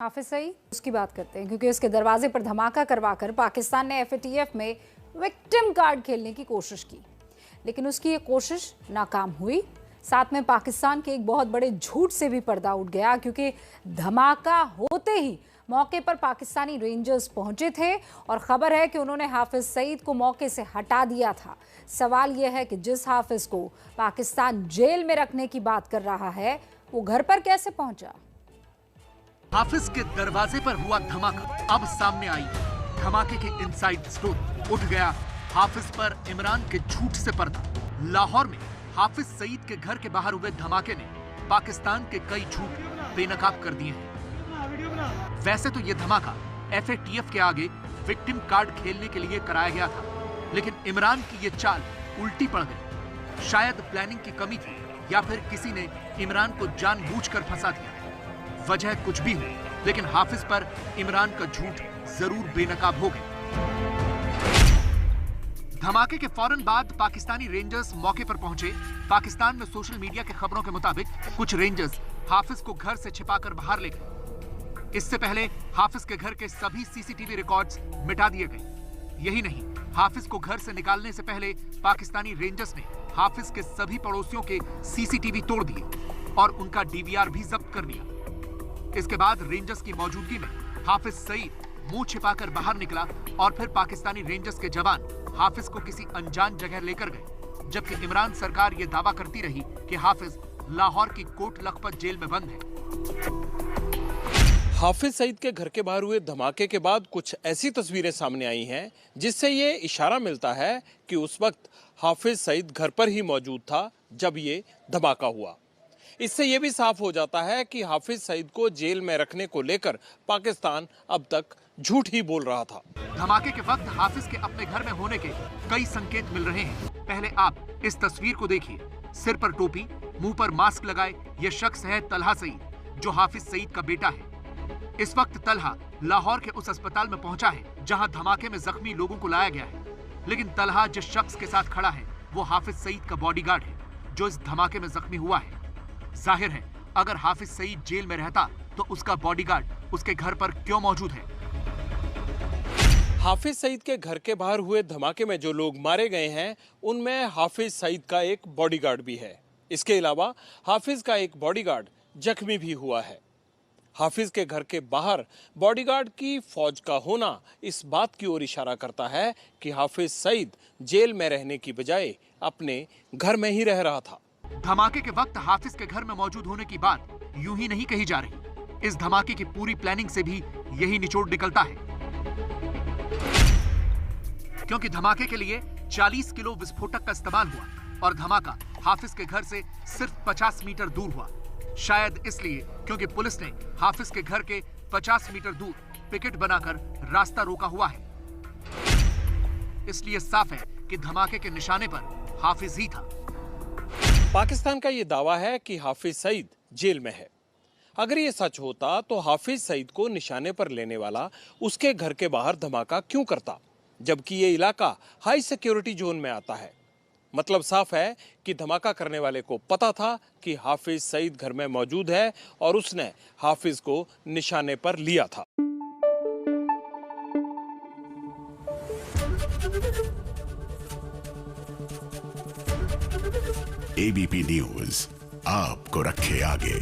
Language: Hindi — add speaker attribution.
Speaker 1: हाफिज सईद उसकी बात करते हैं क्योंकि उसके दरवाजे पर धमाका करवाकर पाकिस्तान ने एफएटीएफ में विक्टिम कार्ड खेलने की कोशिश की, लेकिन उसकी ये कोशिश नाकाम हुई। साथ में पाकिस्तान के एक बहुत बड़े झूठ से भी पर्दा उठ गया, क्योंकि धमाका होते ही मौके पर पाकिस्तानी रेंजर्स पहुंचे थे और खबर है कि उन्होंने हाफिज सईद को मौके से हटा दिया था। सवाल यह है कि जिस हाफिज को पाकिस्तान जेल में रखने की बात कर रहा है, वो घर पर कैसे पहुंचा?
Speaker 2: हाफिज के दरवाजे पर हुआ धमाका अब सामने आई। धमाके की इनसाइड स्टोरी। उठ गया हाफिज पर इमरान के झूठ से पर्दा। लाहौर में हाफिज सईद के घर के बाहर हुए धमाके ने पाकिस्तान के कई झूठ बेनकाब कर दिए हैं। वैसे तो ये धमाका एफएटीएफ के आगे विक्टिम कार्ड खेलने के लिए कराया गया था, लेकिन इमरान की ये चाल उल्टी पड़ गई। शायद प्लानिंग की कमी थी या फिर किसी ने इमरान को जानबूझकर फंसा दिया। वजह कुछ भी हो, लेकिन हाफिज पर इमरान का झूठ जरूर बेनकाब हो गए। धमाके के फौरन बाद पाकिस्तानी रेंजर्स मौके पर पहुंचे। पाकिस्तान में सोशल मीडिया के खबरों के मुताबिक कुछ रेंजर्स हाफिज को घर से छिपाकर बाहर ले गए। इससे पहले हाफिज के घर के सभी सीसीटीवी रिकॉर्ड्स मिटा दिए गए। यही नहीं, हाफिज को घर से निकालने से पहले पाकिस्तानी रेंजर्स ने हाफिज के सभी पड़ोसियों के सीसीटीवी तोड़ दिए और उनका डीवीआर भी जब्त कर लिया। इसके बाद रेंजर्स की मौजूदगी में हाफिज सईद मुंह छिपाकर बाहर निकला और फिर पाकिस्तानी रेंजर्स के जवान हाफिज को किसी अनजान जगह लेकर गए, जबकि इमरान सरकार ये दावा करती रही कि हाफिज लाहौर की कोट लखपत जेल में बंद है।
Speaker 3: हाफिज सईद के घर के बाहर हुए धमाके के बाद कुछ ऐसी तस्वीरें सामने आई हैं जिससे ये इशारा मिलता है कि उस वक्त हाफिज सईद घर पर ही मौजूद था जब ये धमाका हुआ। इससे यह भी साफ हो जाता है कि हाफिज सईद को जेल में रखने को लेकर पाकिस्तान अब तक झूठ ही बोल रहा था।
Speaker 2: धमाके के वक्त हाफिज के अपने घर में होने के कई संकेत मिल रहे हैं। पहले आप इस तस्वीर को देखिए। सिर पर टोपी, मुंह पर मास्क लगाए यह शख्स है तलहा सईद, जो हाफिज सईद का बेटा है। इस वक्त तलहा लाहौर के उस अस्पताल में पहुंचा है जहां धमाके में जख्मी लोगों को लाया गया है, लेकिन तलहा जिस शख्स के साथ खड़ा है वो हाफिज सईद का बॉडीगार्ड है, जो इस धमाके में जख्मी हुआ है। जाहिर है, अगर हाफिज सईद जेल में रहता तो उसका बॉडीगार्ड उसके घर पर क्यों मौजूद है?
Speaker 3: हाफिज सईद के घर के बाहर हुए धमाके में जो लोग मारे गए हैं उनमें हाफिज सईद का एक बॉडीगार्ड भी है। इसके अलावा हाफिज का एक बॉडीगार्ड जख्मी भी हुआ है। हाफिज के घर के बाहर बॉडीगार्ड की फौज का होना इस बात की ओर इशारा करता है कि हाफिज सईद जेल में रहने की बजाय अपने घर में ही रह रहा था।
Speaker 2: धमाके के वक्त हाफिज के घर में मौजूद होने की बात यूं ही नहीं कही जा रही। इस धमाके की पूरी प्लानिंग से भी यही निचोड़ निकलता है, क्योंकि धमाके के लिए 40 किलो विस्फोटक का इस्तेमाल हुआ और धमाका हाफिज के घर से सिर्फ 50 मीटर दूर हुआ। शायद इसलिए क्योंकि पुलिस ने हाफिज के घर के 50 मीटर दूर पिकेट बनाकर रास्ता रोका हुआ है। इसलिए साफ है कि धमाके के निशाने पर हाफिज ही था।
Speaker 3: पाकिस्तान का ये दावा है कि हाफिज सईद जेल में है। अगर ये सच होता तो हाफिज सईद को निशाने पर लेने वाला उसके घर के बाहर धमाका क्यों करता, जबकि ये इलाका हाई सिक्योरिटी जोन में आता है? मतलब साफ है कि धमाका करने वाले को पता था कि हाफिज सईद घर में मौजूद है और उसने हाफिज को निशाने पर लिया था।
Speaker 4: एबीपी न्यूज आपको रखे आगे।